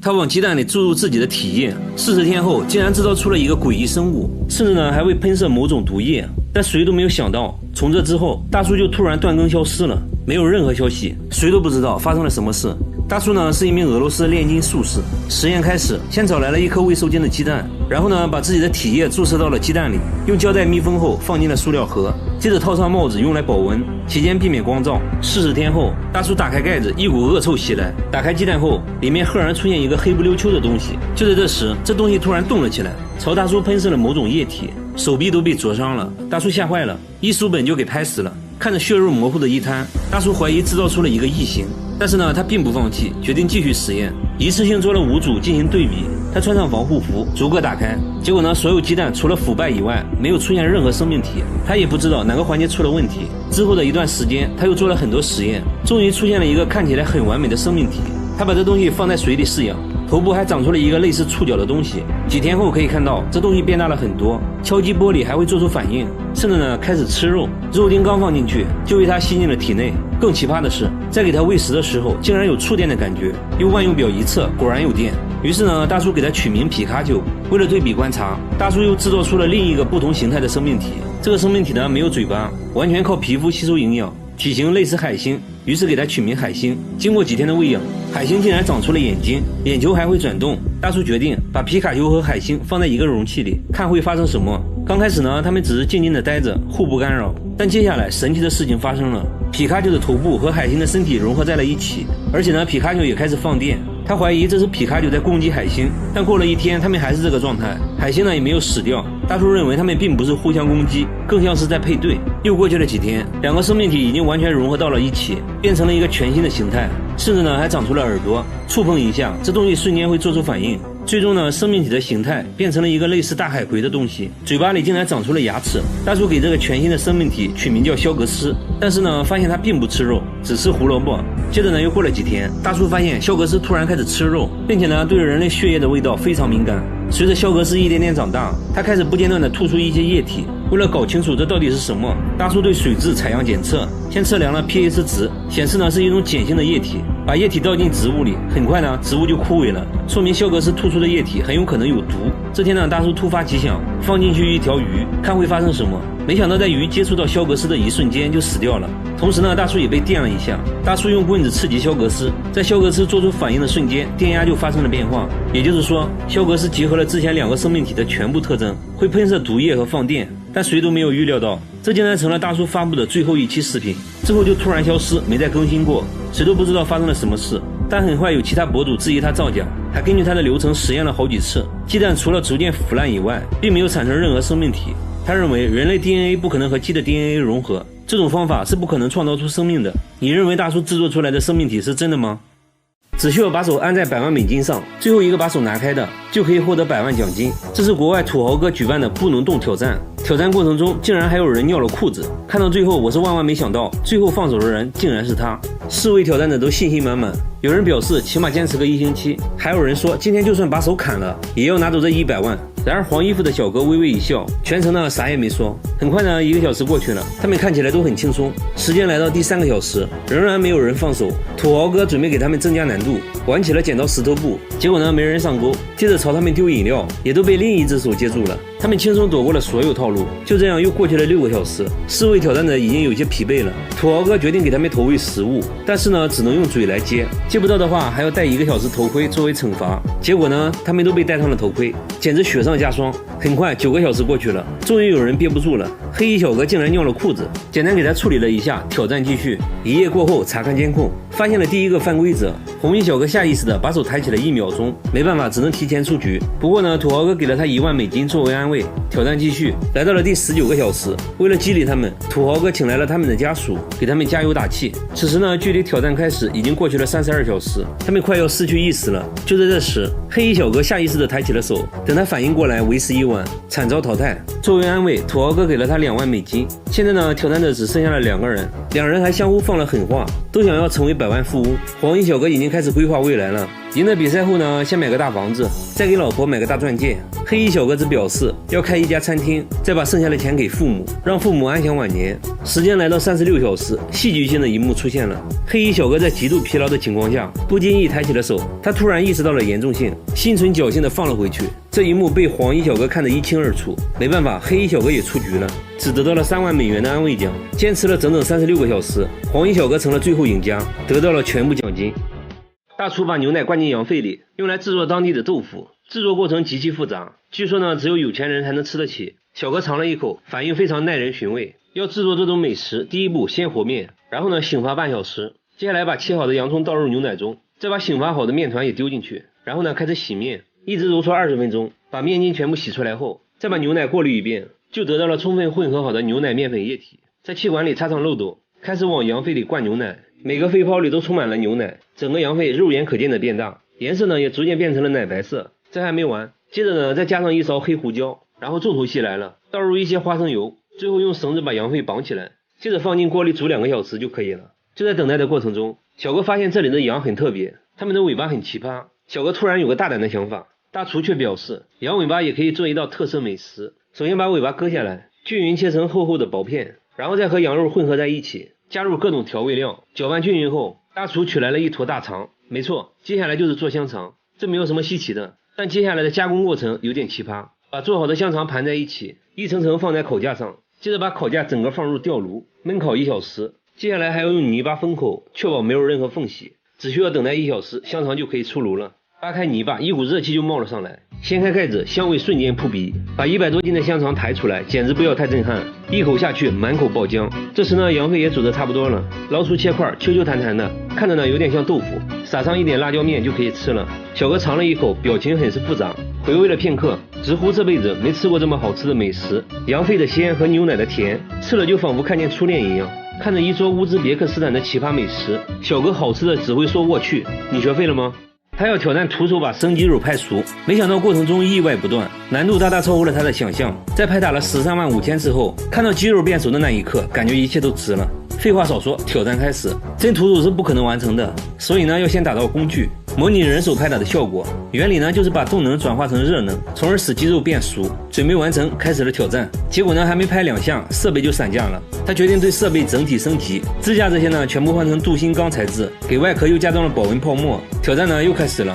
他往鸡蛋里注入自己的体液，40天后竟然制造出了一个诡异生物，甚至呢还会喷射某种毒液。但谁都没有想到，从这之后，大叔就突然断更消失了，没有任何消息，谁都不知道发生了什么事。大叔呢是一名俄罗斯炼金术士。实验开始，先找来了一颗未受精的鸡蛋，然后呢把自己的体液注射到了鸡蛋里，用胶带密封后放进了塑料盒，接着套上帽子用来保温，期间避免光照。40天后，大叔打开盖子，一股恶臭袭来。打开鸡蛋后，里面赫然出现一个黑不溜秋的东西。就在这时，这东西突然动了起来，朝大叔喷射了某种液体，手臂都被灼伤了。大叔吓坏了，一书本就给拍死了。看着血肉模糊的一滩，大叔怀疑制造出了一个异形，但是呢他并不放弃，决定继续实验，一次性做了5组进行对比。他穿上防护服，逐个打开，结果呢所有鸡蛋除了腐败以外，没有出现任何生命体。他也不知道哪个环节出了问题。之后的一段时间，他又做了很多实验，终于出现了一个看起来很完美的生命体。他把这东西放在水里饲养，头部还长出了一个类似触角的东西。几天后可以看到这东西变大了很多，敲击玻璃还会做出反应，甚至呢开始吃肉。肉丁刚放进去就被它吸进了体内。更奇葩的是，在给它喂食的时候竟然有触电的感觉，用万用表一测，果然有电。于是呢大叔给它取名皮卡丘。为了对比观察，大叔又制造出了另一个不同形态的生命体。这个生命体呢没有嘴巴，完全靠皮肤吸收营养，体型类似海星，于是给它取名海星。经过几天的喂养，海星竟然长出了眼睛，眼球还会转动。大叔决定把皮卡丘和海星放在一个容器里，看会发生什么。刚开始呢他们只是静静的待着，互不干扰，但接下来神奇的事情发生了。皮卡丘的头部和海星的身体融合在了一起，而且呢皮卡丘也开始放电。他怀疑这是皮卡丘在攻击海星，但过了1天他们还是这个状态，海星呢也没有死掉。大叔认为他们并不是互相攻击，更像是在配对。又过去了几天，两个生命体已经完全融合到了一起，变成了一个全新的形态，甚至呢还长出了耳朵，触碰一下这东西瞬间会做出反应。最终呢生命体的形态变成了一个类似大海葵的东西，嘴巴里竟然长出了牙齿。大叔给这个全新的生命体取名叫肖格斯，但是呢发现它并不吃肉，只吃胡萝卜。接着呢又过了几天，大叔发现肖格斯突然开始吃肉，并且呢对人类血液的味道非常敏感。随着肖格斯一点点长大，他开始不间断地吐出一些液体。为了搞清楚这到底是什么，大叔对水质采样检测，先测量了 pH 值，显示呢是一种碱性的液体。把液体倒进植物里，很快呢植物就枯萎了，说明肖格斯吐出的液体很有可能有毒。这天呢大叔突发奇想，放进去一条鱼，看会发生什么。没想到在鱼接触到肖格斯的一瞬间就死掉了。同时呢大叔也被电了一下。大叔用棍子刺激肖格斯，在肖格斯做出反应的瞬间，电压就发生了变化。也就是说，肖格斯结合了之前2个生命体的全部特征，会喷射毒液和放电。但谁都没有预料到，这竟然成了大叔发布的最后一期视频，之后就突然消失，没再更新过，谁都不知道发生了什么事。但很快有其他博主质疑他造假，还根据他的流程实验了好几次，鸡蛋除了逐渐腐烂以外，并没有产生任何生命体。他认为人类 DNA 不可能和鸡的 DNA 融合，这种方法是不可能创造出生命的。你认为大叔制作出来的生命体是真的吗？只需要把手按在100万美金上，最后一个把手拿开的就可以获得100万奖金。这是国外土豪哥举办的不能动挑战，挑战过程中竟然还有人尿了裤子。看到最后我是万万没想到，最后放手的人竟然是他。4位挑战者都信心满满，有人表示起码坚持个1星期，还有人说今天就算把手砍了也要拿走这100万。然而黄衣服的小哥微微一笑，全程呢啥也没说。很快呢1个小时过去了，他们看起来都很轻松。时间来到第3个小时，仍然没有人放手。土豪哥准备给他们增加难度，玩起了剪刀石头布，结果呢没人上钩，接着朝他们丢饮料，也都被另一只手接住了。他们轻松躲过了所有套路。就这样又过去了6个小时，4位挑战者已经有些疲惫了。土豪哥决定给他们投喂食物，但是呢只能用嘴来接，接不到的话还要戴1个小时头盔作为惩罚。结果呢他们都被戴上了头盔，简直雪上加霜。很快9个小时过去了，终于有人憋不住了，黑衣小哥竟然尿了裤子，简单给他处理了一下，挑战继续。1夜过后查看监控，发现了第1个犯规者。红衣小哥下意识的把手抬起了1秒钟，没办法只能提前出局。不过呢土豪哥给了他1万美金作为安慰。挑战继续，来到了第19个小时，为了激励他们，土豪哥请来了他们的家属，给他们加油打气。此时呢距离挑战开始已经过去了32小时，他们快要失去意识了。就在这时，黑衣小哥下意识的抬起了手，等他反应过来为时已晚，惨遭淘汰。作为安慰，土豪哥给了他2万美金。现在呢挑战者只剩下了2个人，2人还相互放了狠话，都想要成为100万富翁。黄衣小哥已经经开始规划未来了。赢了比赛后呢，先买个大房子，再给老婆买个大钻戒。黑衣小哥只表示要开一家餐厅，再把剩下的钱给父母，让父母安享晚年。时间来到36小时，戏剧性的一幕出现了。黑衣小哥在极度疲劳的情况下，不经意抬起了手，他突然意识到了严重性，心存侥幸的放了回去。这一幕被黄衣小哥看得一清二楚，没办法，黑衣小哥也出局了，只得到了3万美元的安慰奖。坚持了整整36个小时，黄衣小哥成了最后赢家，得到了全部奖金。大厨把牛奶灌进羊肺里，用来制作当地的豆腐。制作过程极其复杂，据说呢，只有有钱人才能吃得起。小哥尝了一口，反应非常耐人寻味。要制作这种美食，第一步先和面，然后呢醒发半小时。接下来把切好的洋葱倒入牛奶中，再把醒发好的面团也丢进去，然后呢开始洗面，一直揉搓20分钟。把面筋全部洗出来后，再把牛奶过滤一遍，就得到了充分混合好的牛奶面粉液体。在气管里插上漏斗，开始往羊肺里灌牛奶，每个肺泡里都充满了牛奶，整个羊肺肉眼可见的变大，颜色呢也逐渐变成了奶白色。这还没完，接着呢再加上一勺黑胡椒，然后重头戏来了，倒入一些花生油，最后用绳子把羊肺绑起来，接着放进锅里煮2个小时就可以了。就在等待的过程中，小哥发现这里的羊很特别，它们的尾巴很奇葩。小哥突然有个大胆的想法，大厨却表示羊尾巴也可以做一道特色美食。首先把尾巴割下来，均匀切成厚厚的薄片，然后再和羊肉混合在一起，加入各种调味料，搅拌均匀后，大厨取来了一坨大肠。没错，接下来就是做香肠，这没有什么稀奇的，但接下来的加工过程有点奇葩。把做好的香肠盘在一起，一层层放在烤架上，接着把烤架整个放入吊炉焖烤1小时。接下来还要用泥巴封口，确保没有任何缝隙。只需要等待1小时，香肠就可以出炉了。扒开泥巴，一股热气就冒了上来，掀开盖子，香味瞬间扑鼻。把100多斤的香肠抬出来，简直不要太震撼，一口下去满口爆浆。这时呢，羊肺也煮得差不多了，捞出切块，Q Q弹弹的，看着呢有点像豆腐，撒上一点辣椒面就可以吃了。小哥尝了一口，表情很是复杂，回味了片刻，直呼这辈子没吃过这么好吃的美食。羊肺的鲜和牛奶的甜，吃了就仿佛看见初恋一样。看着一桌乌兹别克斯坦的奇葩美食，小哥好吃的只会说我去。你学会了吗？他要挑战徒手把生鸡肉拍熟，没想到过程中意外不断，难度大大超乎了他的想象。在拍打了13万5千次后，看到鸡肉变熟的那一刻，感觉一切都值了。废话少说，挑战开始。真徒手是不可能完成的，所以呢要先打造工具，模拟人手拍打的效果。原理呢就是把动能转化成热能，从而使鸡肉变熟。准备完成，开始了挑战。结果呢还没拍2下，设备就散架了。他决定对设备整体升级，支架这些呢全部换成镀锌钢材质，给外壳又加装了保温泡沫。挑战呢又开始了。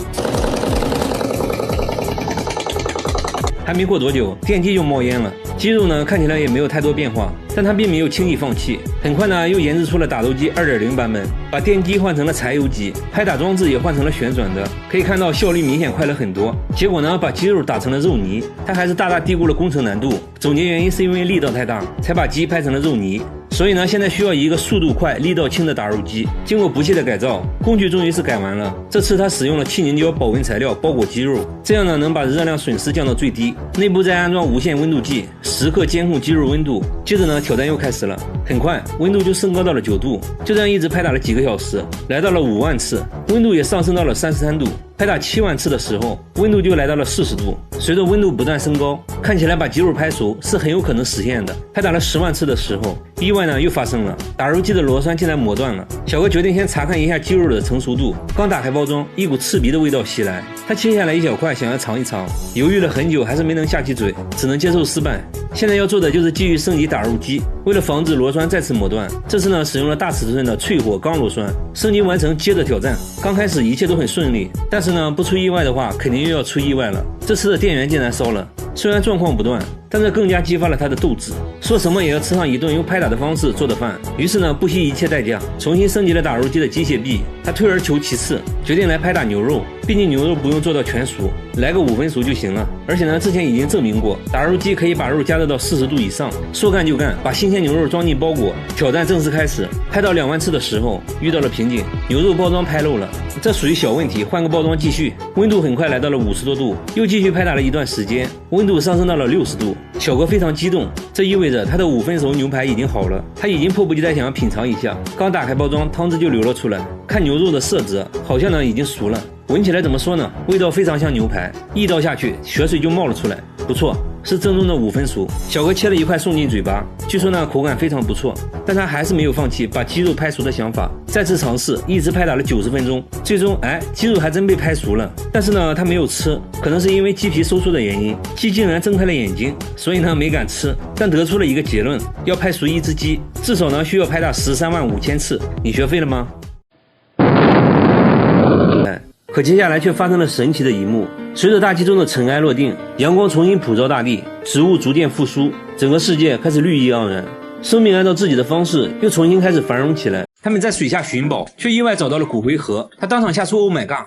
还没过多久，电机就冒烟了。鸡肉呢看起来也没有太多变化，但他并没有轻易放弃。很快呢又研制出了打斗机 2.0 版本，把电机换成了柴油机，拍打装置也换成了旋转的，可以看到效率明显快了很多。结果呢把鸡肉打成了肉泥，他还是大大低估了工程难度。总结原因是因为力道太大，才把鸡拍成了肉泥。所以呢现在需要一个速度快力道轻的打肉机。经过不懈的改造，工具终于是改完了。这次他使用了气凝胶保温材料包裹鸡肉，这样呢能把热量损失降到最低。内部再安装无线温度计，时刻监控鸡肉温度。接着呢挑战又开始了，很快温度就升高到了9度。就这样一直拍打了几个小时，来到了5万次，温度也上升到了33度。拍打7万次的时候，温度就来到了40度。随着温度不断升高，看起来把鸡肉拍熟是很有可能实现的。拍打了10万次的时候，意外呢又发生了，打肉机的螺栓竟然磨断了。小哥决定先查看一下鸡肉的成熟度。刚打开包装，一股刺鼻的味道袭来，他切下来一小块想要尝一尝，犹豫了很久还是没能下起嘴，只能接受失败。现在要做的就是继续升级打肉机，为了防止螺栓再次磨断，这次呢使用了大尺寸的淬火钢螺栓。升级完成，接着挑战。刚开始一切都很顺利，但是呢不出意外的话肯定又要出意外了。这次的电源竟然烧了，虽然状况不断，但这更加激发了他的斗志，说什么也要吃上一顿用拍打的方式做的饭。于是呢不惜一切代价重新升级了打肉机的机械臂。他退而求其次，决定来拍打牛肉，毕竟牛肉不用做到全熟，来个5分熟就行了。而且呢之前已经证明过，打肉机可以把肉加热到40度以上。说干就干，把新鲜牛肉装进包裹，挑战正式开始。拍到2万次的时候遇到了瓶颈，牛肉包装拍漏了，这属于小问题，换个包装继续。温度很快来到了50多度，又继续拍打了一段时间，温度上升到了60度。小哥非常激动，这意味着他的5分熟牛排已经好了，他已经迫不及待想要品尝一下。刚打开包装，汤汁就流了出来，看牛肉的色泽，好像呢已经熟了。闻起来怎么说呢？味道非常像牛排，一刀下去血水就冒了出来，不错。是正宗的5分熟。小何切了一块送进嘴巴，据说呢口感非常不错，但他还是没有放弃把鸡肉拍熟的想法，再次尝试，一直拍打了90分钟，最终鸡肉还真被拍熟了。但是呢他没有吃，可能是因为鸡皮收缩的原因，鸡竟然睁开了眼睛，所以呢没敢吃，但得出了一个结论，要拍熟一只鸡，至少呢需要拍打13万5千次。你学会了吗？可接下来却发生了神奇的一幕，随着大气中的尘埃落定，阳光重新普照大地，植物逐渐复苏，整个世界开始绿意盎然，生命按照自己的方式又重新开始繁荣起来。他们在水下寻宝，却意外找到了骨灰盒，他当场吓出 Oh my god。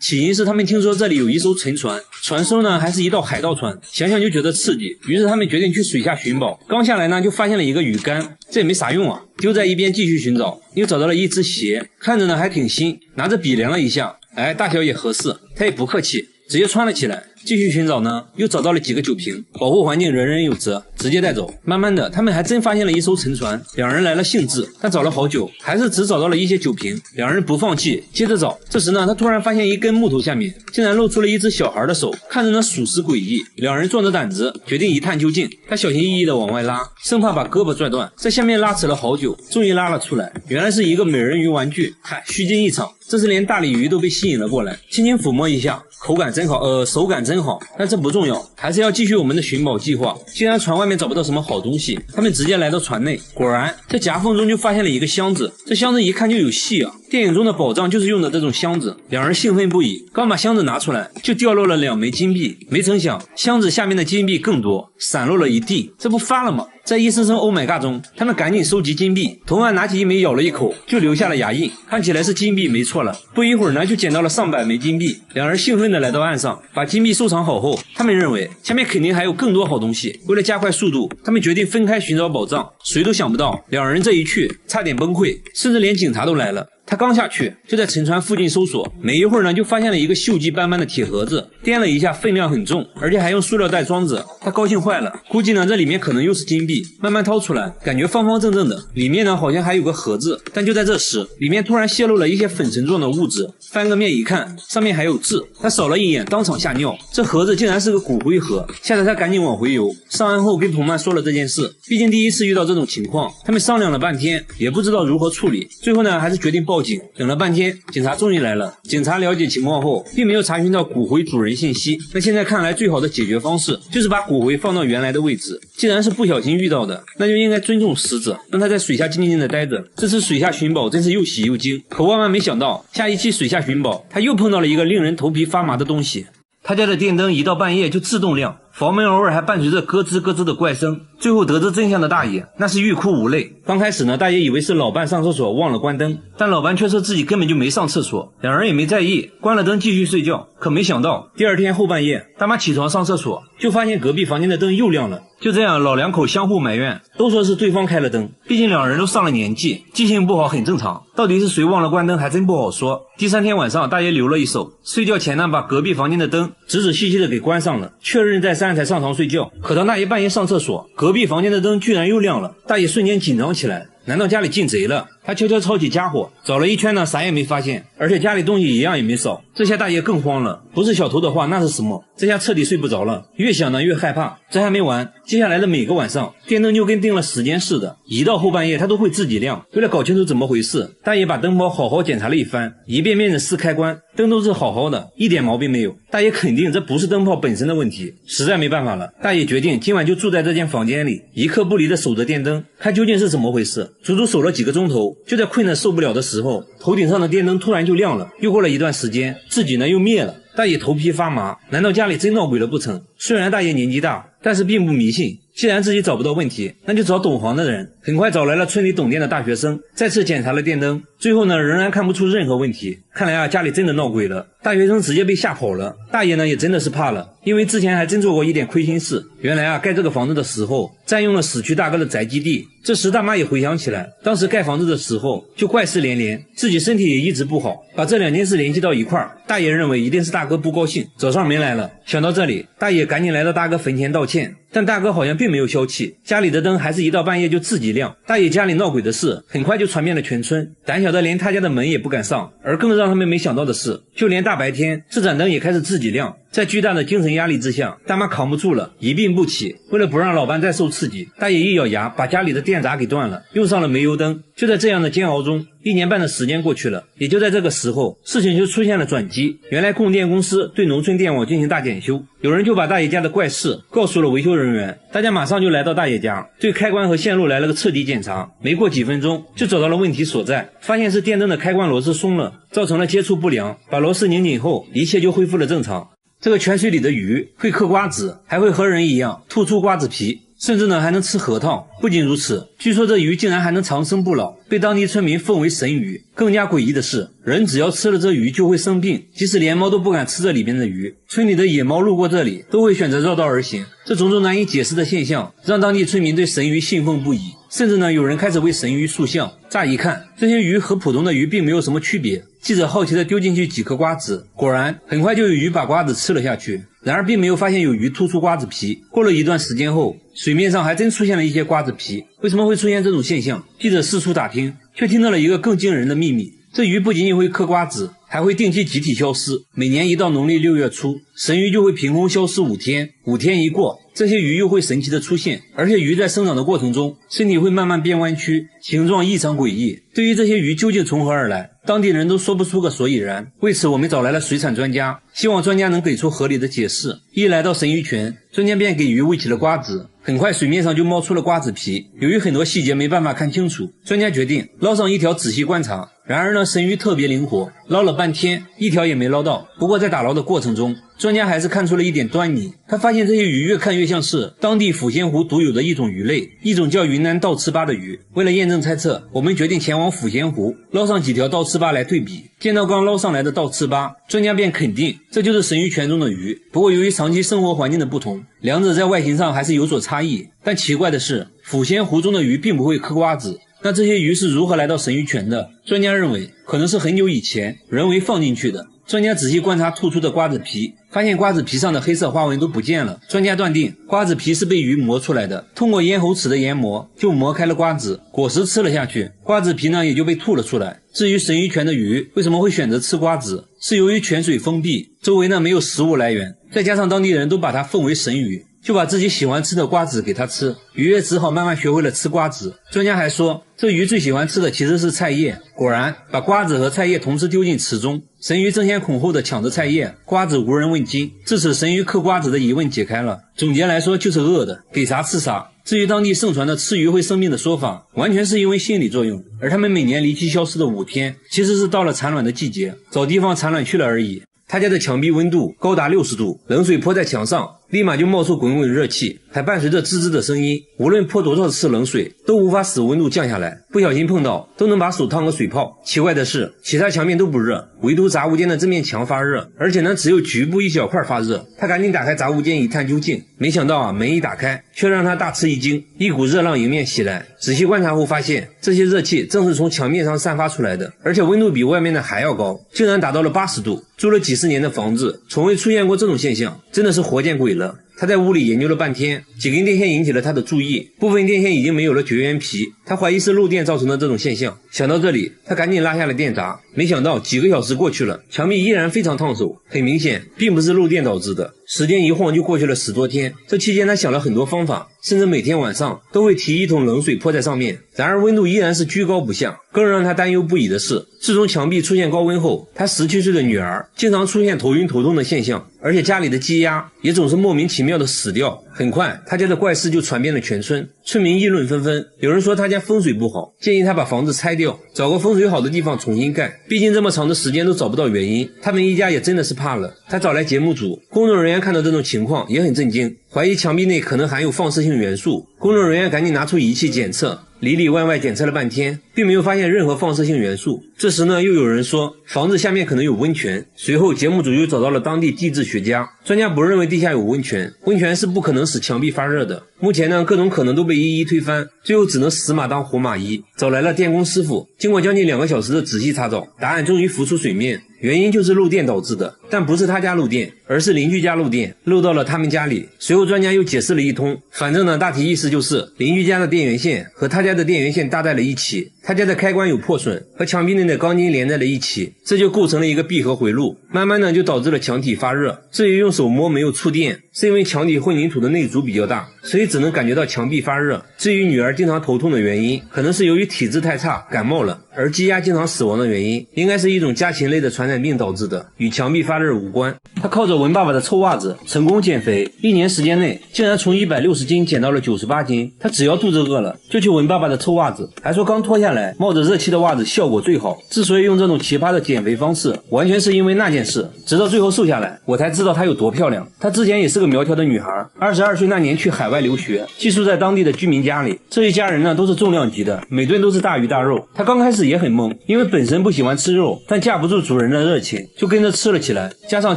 起因是他们听说这里有一艘沉船，船身呢还是一道海盗船，想想就觉得刺激，于是他们决定去水下寻宝。刚下来呢就发现了一个鱼竿，这也没啥用啊，丢在一边继续寻找，又找到了一只鞋，看着呢还挺新，拿着笔量了一下，大小也合适，他也不客气，直接穿了起来。继续寻找呢，又找到了几个酒瓶，保护环境人人有责，直接带走。慢慢的，他们还真发现了一艘沉船，两人来了兴致，但找了好久，还是只找到了一些酒瓶。两人不放弃，接着找。这时呢，他突然发现一根木头下面竟然露出了一只小孩的手，看着呢属实诡异。两人壮着胆子，决定一探究竟。他小心翼翼的往外拉，生怕把胳膊拽断，在下面拉扯了好久，终于拉了出来。原来是一个美人鱼玩具，虚惊一场。这时连大鲤鱼都被吸引了过来，轻轻抚摸一下，口感真好，手感真好。但这不重要，还是要继续我们的寻宝计划。既然船外面找不到什么好东西，他们直接来到船内，果然在夹缝中就发现了一个箱子，这箱子一看就有戏啊，电影中的宝藏就是用的这种箱子。两人兴奋不已，刚把箱子拿出来，就掉落了2枚金币。没成想箱子下面的金币更多，散落了一地，这不发了吗？在一声声 Oh my god 中，他们赶紧收集金币。同伴拿起一枚咬了一口，就留下了牙印，看起来是金币没错了。不一会儿呢，就捡到了上百枚金币。两人兴奋地来到岸上，把金币收藏好后，他们认为下面肯定还有更多好东西。为了加快速度，他们决定分开寻找宝藏。谁都想不到，两人这一去，差点崩溃，甚至连警察都来了。他刚下去，就在沉船附近搜索，没一会儿呢，就发现了一个锈迹斑斑的铁盒子，掂了一下，分量很重，而且还用塑料袋装着。他高兴坏了，估计呢这里面可能又是金币，慢慢掏出来，感觉方方正正的，里面呢好像还有个盒子。但就在这时，里面突然泄露了一些粉尘状的物质，翻个面一看，上面还有字，他扫了一眼，当场吓尿，这盒子竟然是个骨灰盒，吓得他赶紧往回游。上岸后跟同伴说了这件事，毕竟第一次遇到这种情况，他们商量了半天，也不知道如何处理，最后呢还是决定报警。等了半天，警察终于来了。警察了解情况后，并没有查询到骨灰主人信息。那现在看来，最好的解决方式就是把骨灰放到原来的位置。既然是不小心遇到的，那就应该尊重死者，让他在水下静静的待着。这次水下寻宝真是又喜又惊。可万万没想到，下一期水下寻宝，他又碰到了一个令人头皮发麻的东西。他家的电灯一到半夜就自动亮，房门偶尔还伴随着咯吱咯吱的怪声。最后得知真相的大爷那是欲哭无泪。刚开始呢，大爷以为是老伴上厕所忘了关灯，但老伴却说自己根本就没上厕所，两人也没在意，关了灯继续睡觉。可没想到第二天后半夜，大妈起床上厕所，就发现隔壁房间的灯又亮了。就这样，老两口相互埋怨，都说是对方开了灯，毕竟两人都上了年纪，记性不好很正常，到底是谁忘了关灯还真不好说。第3天晚上，大爷留了一手，睡觉前呢把隔壁房间的灯仔仔细细的给关上了，确认再3才上床睡觉。可当大爷半夜上厕所，隔壁房间的灯居然又亮了，大爷瞬间紧张起来，难道家里进贼了？他悄悄抄起家伙，找了一圈呢，啥也没发现，而且家里东西一样也没少。这下大爷更慌了，不是小偷的话那是什么？这下彻底睡不着了，越想呢越害怕。这还没完，接下来的每个晚上，电灯就跟定了时间似的，一到后半夜它都会自己亮。为了搞清楚怎么回事，大爷把灯泡好好检查了一番，一遍遍的试开关，灯都是好好的，一点毛病没有。大爷肯定这不是灯泡本身的问题，实在没办法了，大爷决定今晚就住在这间房间里，一刻不离的守着电灯，看究竟是怎么回事。足足守了几个钟头，就在困得受不了的时候，头顶上的电灯突然就亮了。又过了一段时间，自己呢又灭了。大爷头皮发麻，难道家里真闹鬼了不成？虽然大爷年纪大，但是并不迷信，既然自己找不到问题，那就找懂行的人。很快找来了村里懂电的大学生，再次检查了电灯，最后呢仍然看不出任何问题。看来啊家里真的闹鬼了，大学生直接被吓跑了。大爷呢也真的是怕了，因为之前还真做过一点亏心事。原来啊盖这个房子的时候占用了死去大哥的宅基地。这时大妈也回想起来，当时盖房子的时候就怪事连连，自己身体也一直不好，把这2件事联系到一块儿。大爷认为一定是大哥不高兴找上门来了。想到这里，大爷赶紧来到大哥坟前道歉，但大哥好像并没有消气，家里的灯还是一到半夜就自己亮。大爷家里闹鬼的事很快就传遍了全村，胆小的连他家的门也不敢上。而更让他们没想到的是，就连大白天这盏灯也开始自己亮。在巨大的精神压力之下，大妈扛不住了，一病不起。为了不让老伴再受刺激，大爷一咬牙把家里的电闸给断了，用上了煤油灯。就在这样的煎熬中，1年半的时间过去了，也就在这个时候，事情就出现了转机。原来供电公司对农村电网进行大检修，有人就把大爷家的怪事告诉了维修人员，大家马上就来到大爷家，对开关和线路来了个彻底检查。没过几分钟就找到了问题所在，发现是电灯的开关螺丝松了，造成了接触不良，把螺丝拧紧后，一切就恢复了正常。这个泉水里的鱼会嗑瓜子，还会和人一样吐出瓜子皮，甚至呢还能吃核桃。不仅如此，据说这鱼竟然还能长生不老，被当地村民奉为神鱼。更加诡异的是，人只要吃了这鱼就会生病，即使连猫都不敢吃这里边的鱼，村里的野猫路过这里都会选择绕道而行。这种种难以解释的现象让当地村民对神鱼信奉不已，甚至呢有人开始为神鱼塑像。乍一看，这些鱼和普通的鱼并没有什么区别。记者好奇地丢进去几颗瓜子，果然很快就有鱼把瓜子吃了下去，然而并没有发现有鱼吐出瓜子皮。过了一段时间后，水面上还真出现了一些瓜子皮。为什么会出现这种现象？记者四处打听，却听到了一个更惊人的秘密。这鱼不仅仅会嗑瓜子，还会定期集体消失。每年一到农历6月初，神鱼就会凭空消失5天，5天一过，这些鱼又会神奇的出现，而且鱼在生长的过程中，身体会慢慢变弯曲，形状异常诡异。对于这些鱼究竟从何而来，当地人都说不出个所以然。为此我们找来了水产专家，希望专家能给出合理的解释。一来到神鱼泉，专家便给鱼喂起了瓜子，很快水面上就冒出了瓜子皮。由于很多细节没办法看清楚，专家决定捞上一条仔细观察。然而呢，神鱼特别灵活，捞了半天一条也没捞到。不过在打捞的过程中，专家还是看出了一点端倪。他发现这些鱼越看越像是当地抚仙湖独有的一种鱼类，一种叫云南倒刺巴的鱼。为了验证猜测，我们决定前往抚仙湖捞上几条倒刺巴来对比。见到刚捞上来的倒刺巴，专家便肯定这就是神鱼泉中的鱼。不过由于长期生活环境的不同，两者在外形上还是有所差异。但奇怪的是，抚仙湖中的鱼并不会嗑瓜子。那这些鱼是如何来到神鱼泉的？专家认为可能是很久以前人为放进去的。专家仔细观察吐出的瓜子皮，发现瓜子皮上的黑色花纹都不见了。专家断定瓜子皮是被鱼磨出来的，通过咽喉齿的研磨就磨开了瓜子，果实吃了下去，瓜子皮呢也就被吐了出来。至于神鱼泉的鱼为什么会选择吃瓜子，是由于泉水封闭，周围呢没有食物来源，再加上当地人都把它奉为神鱼，就把自己喜欢吃的瓜子给它吃，鱼也只好慢慢学会了吃瓜子。专家还说，这鱼最喜欢吃的其实是菜叶。果然，把瓜子和菜叶同时丢进池中，神鱼争先恐后的抢着菜叶，瓜子无人问津。至此，神鱼嗑瓜子的疑问解开了。总结来说，就是饿的，给啥吃啥。至于当地盛传的吃鱼会生病的说法，完全是因为心理作用。而他们每年离奇消失的5天，其实是到了产卵的季节，找地方产卵去了而已。他家的墙壁温度高达60度，冷水泼在墙上，立马就冒出滚滚热气，还伴随着吱吱的声音。无论泼多少次冷水，都无法使温度降下来，不小心碰到都能把手烫个水泡。奇怪的是，其他墙面都不热，唯独杂物间的这面墙发热，而且呢只有局部一小块发热。他赶紧打开杂物间一探究竟，没想到门一打开，却让他大吃一惊，一股热浪迎面袭来。仔细观察后发现，这些热气正是从墙面上散发出来的，而且温度比外面的还要高，竟然达到了80度。住了几十年的房子，从未出现过这种现象，真的是活见鬼了。他在屋里研究了半天，几根电线引起了他的注意，部分电线已经没有了绝缘皮，他怀疑是漏电造成的这种现象。想到这里，他赶紧拉下了电闸，没想到几个小时过去了，墙壁依然非常烫手，很明显并不是漏电导致的。时间一晃就过去了10多天，这期间他想了很多方法，甚至每天晚上都会提一桶冷水泼在上面，然而温度依然是居高不下。更让他担忧不已的是，自从墙壁出现高温后，他17岁的女儿经常出现头晕头痛的现象，而且家里的鸡鸭也总是莫名其妙的死掉。很快他家的怪事就传遍了全村，村民议论纷纷，有人说他家风水不好，建议他把房子拆掉，找个风水好的地方重新盖。毕竟这么长的时间都找不到原因，他们一家也真的是怕了。他找来节目组，工作人员看到这种情况也很震惊，怀疑墙壁内可能含有放射性元素。工作人员赶紧拿出仪器检测，里里外外检测了半天，并没有发现任何放射性元素。这时呢，又有人说房子下面可能有温泉。随后节目组又找到了当地地质学家，专家不认为地下有温泉，温泉是不可能使墙壁发热的。目前呢，各种可能都被一一推翻，最后只能死马当活马医，找来了电工师傅。经过将近2个小时的仔细查找，答案终于浮出水面，原因就是漏电导致的，但不是他家漏电，而是邻居家漏电，漏到了他们家里。随后专家又解释了一通，反正呢大体意思就是邻居家的电源线和他家的电源线搭在了一起，他家的开关有破损，和墙壁内的钢筋连在了一起，这就构成了一个闭合回路，慢慢的就导致了墙体发热。至于用手摸没有触电，是因为墙体混凝土的内阻比较大，所以只能感觉到墙壁发热。至于女儿经常头痛的原因，可能是由于体质太差感冒了，而鸡鸭经常死亡的原因应该是一种家禽类的传染病导致的，与墙壁发热无关。他靠着文爸爸的臭袜子成功减肥，1年时间内竟然从160斤减到了98斤。他只要肚子饿了就去闻爸爸的臭袜子，还说刚脱下来冒着热气的袜子效果最好。之所以用这种奇葩的减肥方式，完全是因为那件事，直到最后瘦下来我才知道她有多漂亮。她之前也是个苗条的女孩，22岁那年去海外留学，寄宿在当地的居民家里。这一家人呢都是重量级的，每顿都是大鱼大肉。她刚开始也很懵，因为本身不喜欢吃肉，但架不住主人的热情，就跟着吃了起来。加上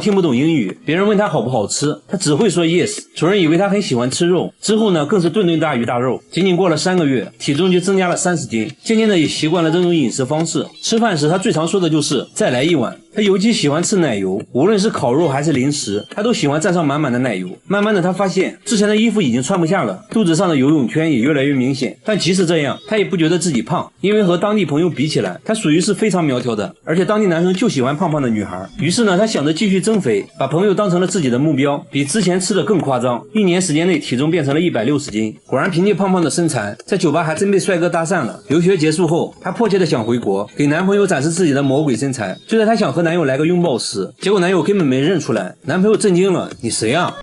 听不懂英语，别人问她好不好吃，她只会说 yes。主人以为她很喜欢吃肉，之后呢更是顿顿大鱼大肉。仅仅过了3个月，体重就增加了30斤，渐渐的也习惯了这种饮食方式。吃饭时她最常说的就是再来一碗。她尤其喜欢吃奶油，无论是烤肉还是零食，她都喜欢蘸上满满的奶油。慢慢的她发现之前的衣服已经穿不下了，肚子上的游泳圈也越来越明显。但即使这样，她也不觉得自己胖，因为和当地朋友比起来，她属于是非常苗条的，而且当地男生就喜欢胖胖的女孩。于是呢，她想着继续增肥，把朋友当成了自己的目标，比之前吃的更夸张。1年时间内体重变成了160斤。果然凭借胖胖的身材，在酒吧还真被帅哥搭讪了。留学结束后，她迫切的想回国，给男朋友展示自己的魔鬼身材。就在她想和男友来个拥抱时，结果男友根本没认出来。男朋友震惊了，你谁啊？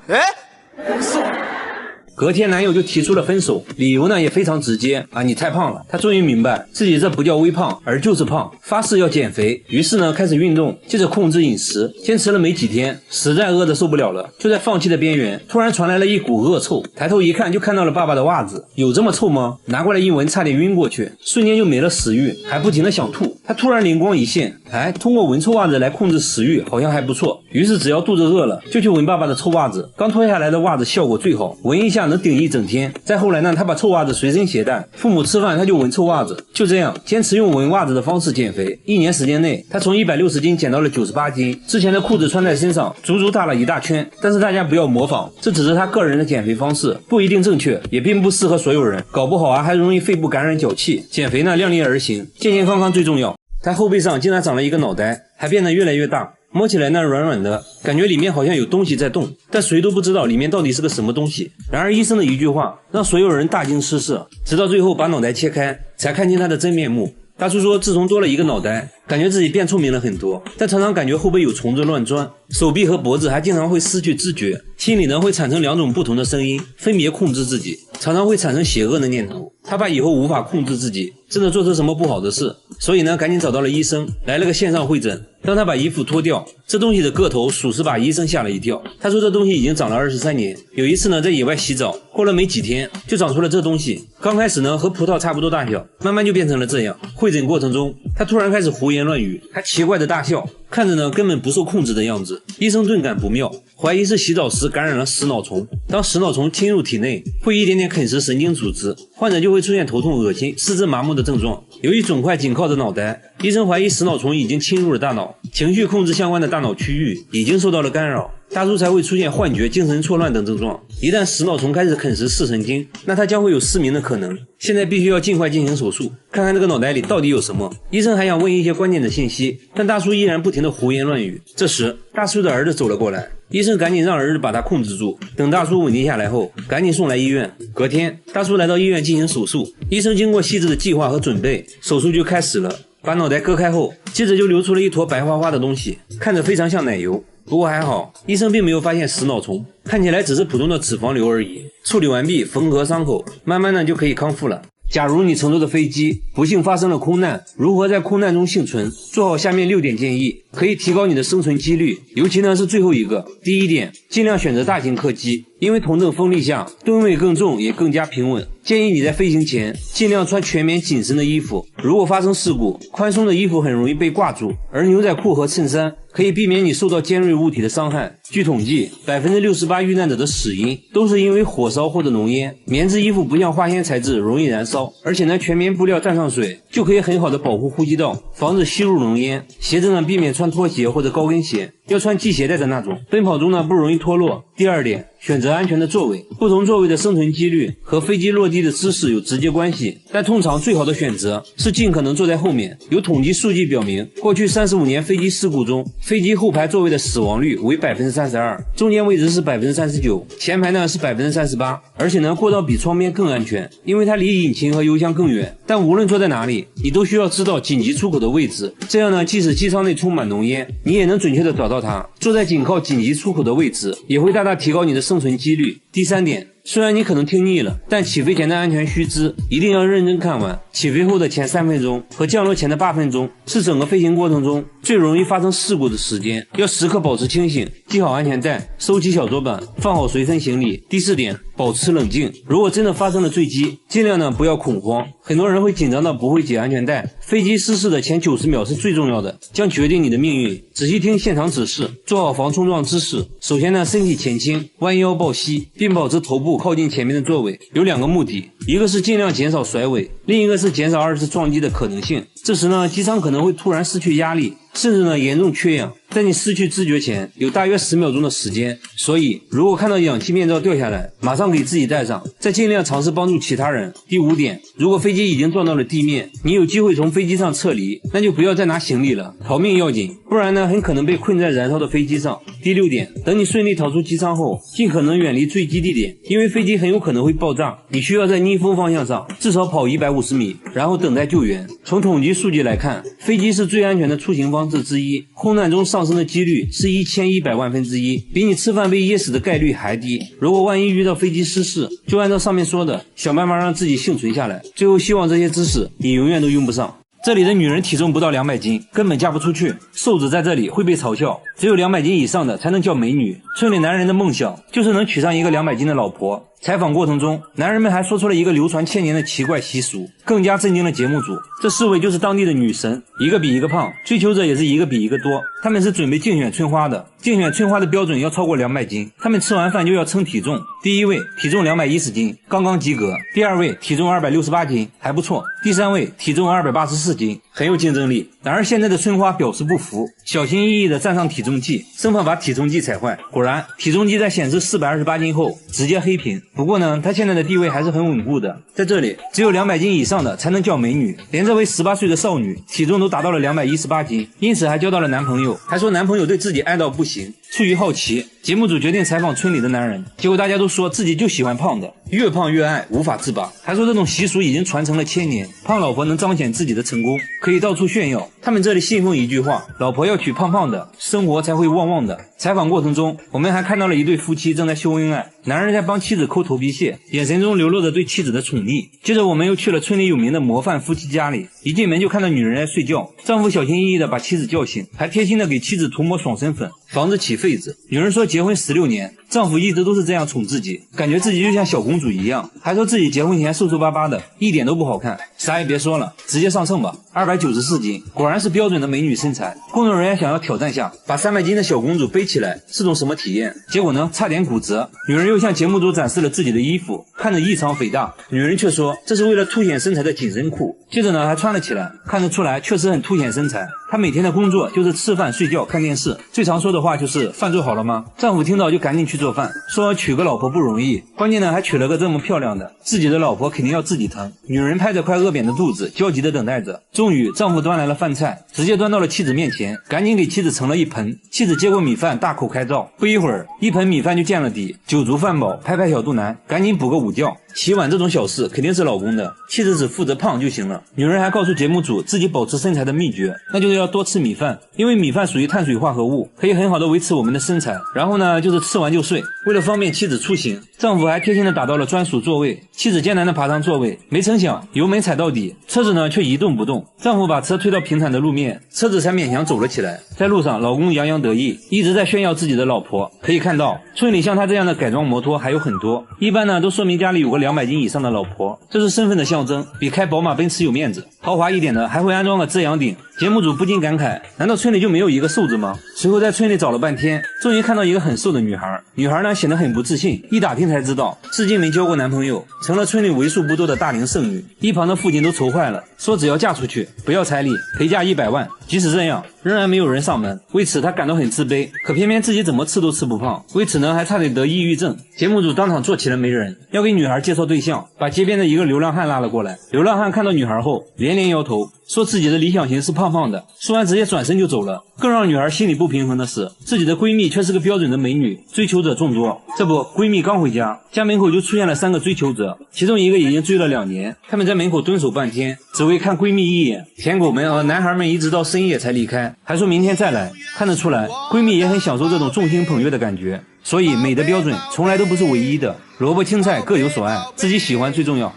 隔天男友就提出了分手，理由呢也非常直接啊，你太胖了。他终于明白自己这不叫微胖，而就是胖，发誓要减肥。于是呢开始运动，接着控制饮食，坚持了没几天，实在饿得受不了了，就在放弃的边缘，突然传来了一股恶臭。抬头一看，就看到了爸爸的袜子。有这么臭吗？拿过来一闻，差点晕过去，瞬间就没了食欲，还不停的想吐。他突然灵光一现，通过闻臭袜子来控制食欲好像还不错。于是只要肚子饿了就去闻爸爸的臭袜子，刚脱下来的袜子效果最好，闻一下能顶一整天。再后来呢，他把臭袜子随身携带，父母吃饭他就闻臭袜子。就这样坚持用闻袜子的方式减肥，1年时间内他从160斤减到了98斤。之前的裤子穿在身上足足大了一大圈，但是大家不要模仿，这只是他个人的减肥方式，不一定正确，也并不适合所有人，搞不好还容易肺部感染脚气。减肥呢量力而行，健健康康最重要。他后背上竟然长了一个脑袋，还变得越来越大，摸起来呢软软的，感觉里面好像有东西在动，但谁都不知道里面到底是个什么东西。然而医生的一句话让所有人大惊失色，直到最后把脑袋切开，才看清他的真面目。大叔说自从多了一个脑袋，感觉自己变聪明了很多，但常常感觉后背有虫子乱钻，手臂和脖子还经常会失去知觉，心里呢会产生2种不同的声音，分别控制自己，常常会产生邪恶的念头。他怕以后无法控制自己，真的做出什么不好的事，所以呢赶紧找到了医生，来了个线上会诊。当他把衣服脱掉，这东西的个头属实把医生吓了一跳。他说这东西已经长了23年，有一次呢在野外洗澡，过了没几天就长出了这东西。刚开始呢和葡萄差不多大小，慢慢就变成了这样。会诊过程中他突然开始胡言乱语，还奇怪的大笑，看着呢根本不受控制的样子。医生顿感不妙，怀疑是洗澡时感染了食脑虫。当食脑虫侵入体内，会一点点啃食神经组织，患者就会出现头痛、恶心、四肢麻木的症状。由于肿块紧靠着脑袋，医生怀疑食脑虫已经侵入了大脑，情绪控制相关的大脑区域已经受到了干扰，大叔才会出现幻觉、精神错乱等症状。一旦食脑虫开始啃食视神经，那他将会有失明的可能。现在必须要尽快进行手术，看看这个脑袋里到底有什么。医生还想问一些关键的信息，但大叔依然不停地胡言乱语。这时大叔的儿子走了过来，医生赶紧让儿子把他控制住，等大叔稳定下来后赶紧送来医院。隔天大叔来到医院进行手术，医生经过细致的计划和准备，手术就开始了。把脑袋割开后，接着就流出了一坨白花花的东西，看着非常像奶油。不过还好，医生并没有发现食脑虫，看起来只是普通的脂肪瘤而已。处理完毕，缝合伤口，慢慢的就可以康复了。假如你乘坐的飞机不幸发生了空难，如何在空难中幸存？做好下面6点建议，可以提高你的生存几率。尤其呢是最后一个。第1点，尽量选择大型客机，因为同等风力下吨位更重也更加平稳。建议你在飞行前尽量穿全棉紧身的衣服，如果发生事故，宽松的衣服很容易被挂住，而牛仔裤和衬衫可以避免你受到尖锐物体的伤害。据统计， 68% 遇难者的死因都是因为火烧或者浓烟。棉质衣服不像化纤材质容易燃烧，而且呢全棉布料蘸上水就可以很好的保护呼吸道，防止吸入浓烟。鞋子呢避免穿拖鞋或者高跟鞋，要穿系鞋带的那种，奔跑中呢不容易脱落。第2点，选择安全的座位。不同座位的生存几率和飞机落地的姿势有直接关系，但通常最好的选择是尽可能坐在后面。有统计数据表明，过去35年飞机事故中，飞机后排座位的死亡率为 32%， 中间位置是 39%， 前排呢是 38%， 而且呢过道比窗边更安全，因为它离引擎和油箱更远。但无论坐在哪里，你都需要知道紧急出口的位置，这样呢即使机舱内充满浓烟，你也能准确的找到它。坐在紧靠紧急出口的位置，也会大大提高你的生存几率。第3点，虽然你可能听腻了，但起飞前的安全须知一定要认真看完。起飞后的前3分钟和降落前的8分钟是整个飞行过程中最容易发生事故的时间，要时刻保持清醒，系好安全带，收起小桌板，放好随身行李。第4点，保持冷静。如果真的发生了坠机，尽量呢不要恐慌。很多人会紧张到不会解安全带，飞机失事的前90秒是最重要的，将决定你的命运。仔细听现场指示，做好防冲撞姿势。首先呢，身体前倾，弯腰抱膝，并保持头部靠近前面的座位。有2个目的，一个是尽量减少甩尾，另一个是减少2次撞击的可能性。这时呢，机舱可能会突然失去压力，甚至呢严重缺氧。在你失去知觉前，有大约10秒钟的时间，所以如果看到氧气面罩掉下来，马上给自己戴上，再尽量尝试帮助其他人。第5点，如果飞机已经撞到了地面，你有机会从飞机上撤离，那就不要再拿行李了，逃命要紧，不然呢很可能被困在燃烧的飞机上。第6点，等你顺利逃出机舱后，尽可能远离坠机地点，因为飞机很有可能会爆炸，你需要在逆风方向上至少跑150米，然后等待救援。从统计数据来看，飞机是最安全的出行方式之一，空难中上升的几率是1100万分之一，比你吃饭被噎死的概率还低。如果万一遇到飞机失事，就按照上面说的，想办法让自己幸存下来。最后希望这些知识你永远都用不上。这里的女人体重不到200斤，根本嫁不出去，瘦子在这里会被嘲笑，只有200斤以上的才能叫美女。村里男人的梦想就是能娶上一个200斤的老婆。采访过程中，男人们还说出了一个流传千年的奇怪习俗，更加震惊了节目组。这4位就是当地的女神，一个比一个胖，追求者也是一个比一个多。他们是准备竞选春花的，竞选春花的标准要超过200斤，他们吃完饭就要称体重。第1位体重210斤，刚刚及格；第2位体重268斤，还不错；第3位体重284斤，很有竞争力。然而现在的春花表示不服，小心翼翼地站上体重计，生怕把体重计踩坏。果然，体重计在显示428斤后直接黑屏。不过呢，她现在的地位还是很稳固的，在这里只有200斤以上的才能叫美女。连这位18岁的少女体重都达到了218斤，因此还交到了男朋友，还说男朋友对自己爱到不行。出于好奇，节目组决定采访村里的男人，结果大家都说自己就喜欢胖的，越胖越爱，无法自拔，还说这种习俗已经传承了1000年，胖老婆能彰显自己的成功，可以到处炫耀。他们这里信奉一句话，老婆要娶胖胖的，生活才会旺旺的。采访过程中，我们还看到了一对夫妻正在秀恩爱，男人在帮妻子抠头皮屑，眼神中流露着对妻子的宠溺。接着我们又去了村里有名的模范夫妻家里，一进门就看到女人在睡觉，丈夫小心翼翼地把妻子叫醒，还贴心地给妻子涂抹爽身粉，防止起痱子。女人说结婚16年，丈夫一直都是这样宠自己，感觉自己就像小公主一样，还说自己结婚前瘦瘦巴巴的，一点都不好看。啥也别说了，直接上秤吧，294斤，果然是标准的美女身材。工作人员想要挑战下，把300斤的小公主背起来是种什么体验？结果呢，差点骨折。女人又向节目组展示了自己的衣服，看着异常肥大，女人却说这是为了凸显身材的紧身裤。接着呢，还穿了起来，看得出来确实很凸显身材。她每天的工作就是吃饭、睡觉、看电视，最常说的话就是饭做好了吗？丈夫听到就赶紧去做饭，说娶个老婆不容易，关键呢还娶了个这么漂亮的，自己的老婆肯定要自己疼。女人拍着快饿扁的肚子，焦急地等待着。终于丈夫端来了饭菜，直接端到了妻子面前，赶紧给妻子盛了一盆。妻子接过米饭，大口开造，不一会儿一盆米饭就见了底，酒足饭饱，拍拍小肚腩，赶紧补个午觉。洗碗这种小事肯定是老公的，妻子只负责胖就行了。女人还告诉节目组自己保持身材的秘诀，那就是要多吃米饭，因为米饭属于碳水化合物，可以很好的维持我们的身材。然后呢，就是吃完就睡。为了方便妻子出行，丈夫还贴心的打到了专属座位，妻子艰难的爬上座位，没成想油门踩到底，车子呢却一动不动。丈夫把车推到平坦的路面，车子才勉强走了起来。在路上，老公洋洋得意，一直在炫耀自己的老婆。可以看到，村里像他这样的改装摩托还有很多，一般呢都说明家里有个200斤以上的老婆，这是身份的象征，比开宝马奔驰有面子。豪华一点的还会安装个遮阳顶。节目组不禁感慨，难道村里就没有一个瘦子吗？随后在村里找了半天，终于看到一个很瘦的女孩。女孩呢显得很不自信，一打听才知道至今没交过男朋友，成了村里为数不多的大龄剩女。一旁的父亲都愁坏了，说只要嫁出去不要彩礼，陪嫁100万。即使这样，仍然没有人上门，为此他感到很自卑。可偏偏自己怎么吃都吃不胖，为此呢还差点得抑郁症。节目组当场做起了媒人，要给女孩介绍对象，把街边的一个流浪汉拉了过来。流浪汉看到女孩后连连摇头，说自己的理想型是胖胖的，说完直接转身就走了。更让女孩心里不平衡的是，自己的闺蜜却是个标准的美女，追求者众多。这不，闺蜜刚回家，家门口就出现了3个追求者，其中一个已经追了2年。他们在门口蹲守半天，只为看闺蜜一眼。舔狗们和男孩们一直到深夜才离开，还说明天再来。看得出来，闺蜜也很享受这种众星捧月的感觉。所以美的标准从来都不是唯一的，萝卜青菜各有所爱，自己喜欢最重要。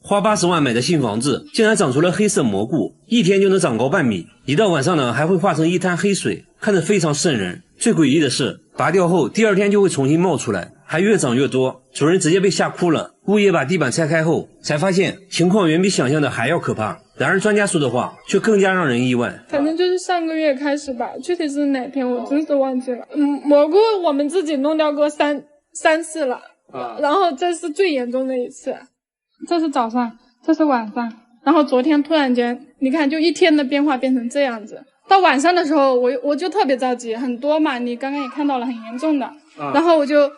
花80万买的新房子竟然长出了黑色蘑菇，一天就能长高半米，一到晚上呢还会化成一滩黑水，看着非常瘆人。最诡异的是，拔掉后第2天就会重新冒出来，还越长越多，主人直接被吓哭了。物业把地板拆开后才发现情况远比想象的还要可怕，然而专家说的话却更加让人意外。反正就是上个月开始吧，具体是哪天我真是忘记了。蘑菇我们自己弄掉过三次了，然后这是最严重的一次。这是早上，这是晚上，然后昨天突然间，你看就一天的变化变成这样子。到晚上的时候，我就特别着急，很多嘛，你刚刚也看到了，很严重的。然后我就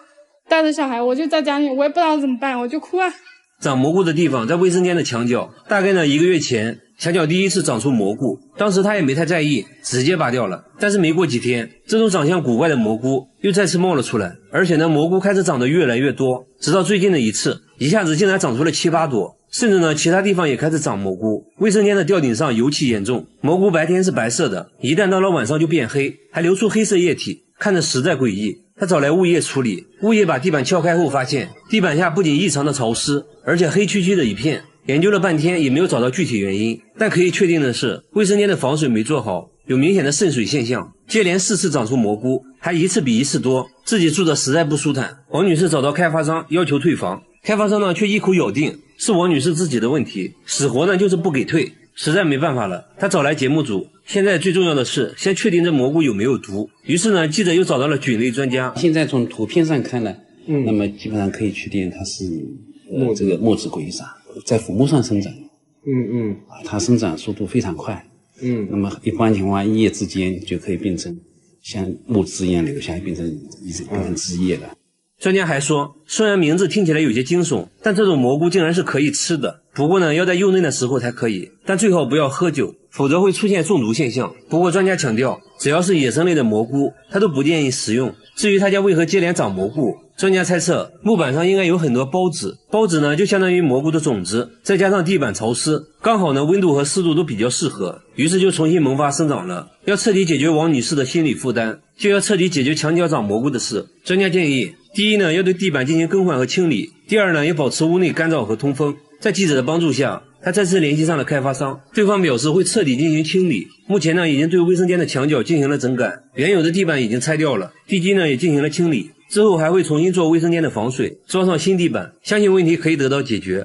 带着小孩，我就在家里，我也不知道怎么办，我就哭啊。长蘑菇的地方在卫生间的墙角，大概呢1个月前，墙角第一次长出蘑菇，当时他也没太在意，直接拔掉了。但是没过几天，这种长相古怪的蘑菇又再次冒了出来，而且呢蘑菇开始长得越来越多，直到最近的一次，一下子竟然长出了7、8朵，甚至呢其他地方也开始长蘑菇。卫生间的吊顶上尤其严重，蘑菇白天是白色的，一旦到了晚上就变黑，还流出黑色液体，看着实在诡异。他找来物业处理，物业把地板撬开后发现，地板下不仅异常的潮湿，而且黑黢黢的一片。研究了半天也没有找到具体原因，但可以确定的是，卫生间的防水没做好，有明显的渗水现象。接连4次长出蘑菇，还一次比一次多，自己住的实在不舒坦。王女士找到开发商要求退房，开发商呢却一口咬定是王女士自己的问题，死活呢就是不给退。实在没办法了，他找来节目组，现在最重要的是先确定这蘑菇有没有毒。于是呢，记者又找到了菌类专家。现在从图片上看呢，那么基本上可以确定它是这个墨子鬼砂在腐木上生长。它生长速度非常快。那么一般情况一夜之间就可以变成像木汁一样流下来，变成一根枝叶的。专家还说，虽然名字听起来有些惊悚，但这种蘑菇竟然是可以吃的。不过呢，要在幼嫩的时候才可以，但最好不要喝酒，否则会出现中毒现象。不过专家强调，只要是野生类的蘑菇，他都不建议食用。至于他家为何接连长蘑菇，专家猜测木板上应该有很多孢子，孢子呢就相当于蘑菇的种子，再加上地板潮湿，刚好呢温度和湿度都比较适合，于是就重新萌发生长了。要彻底解决王女士的心理负担，就要彻底解决墙角长蘑菇的事。专家建议，第一呢，要对地板进行更换和清理；第二呢，要保持屋内干燥和通风。在记者的帮助下，他再次联系上了开发商，对方表示会彻底进行清理。目前呢，已经对卫生间的墙角进行了整改，原有的地板已经拆掉了，地基呢也进行了清理，之后还会重新做卫生间的防水，装上新地板，相信问题可以得到解决。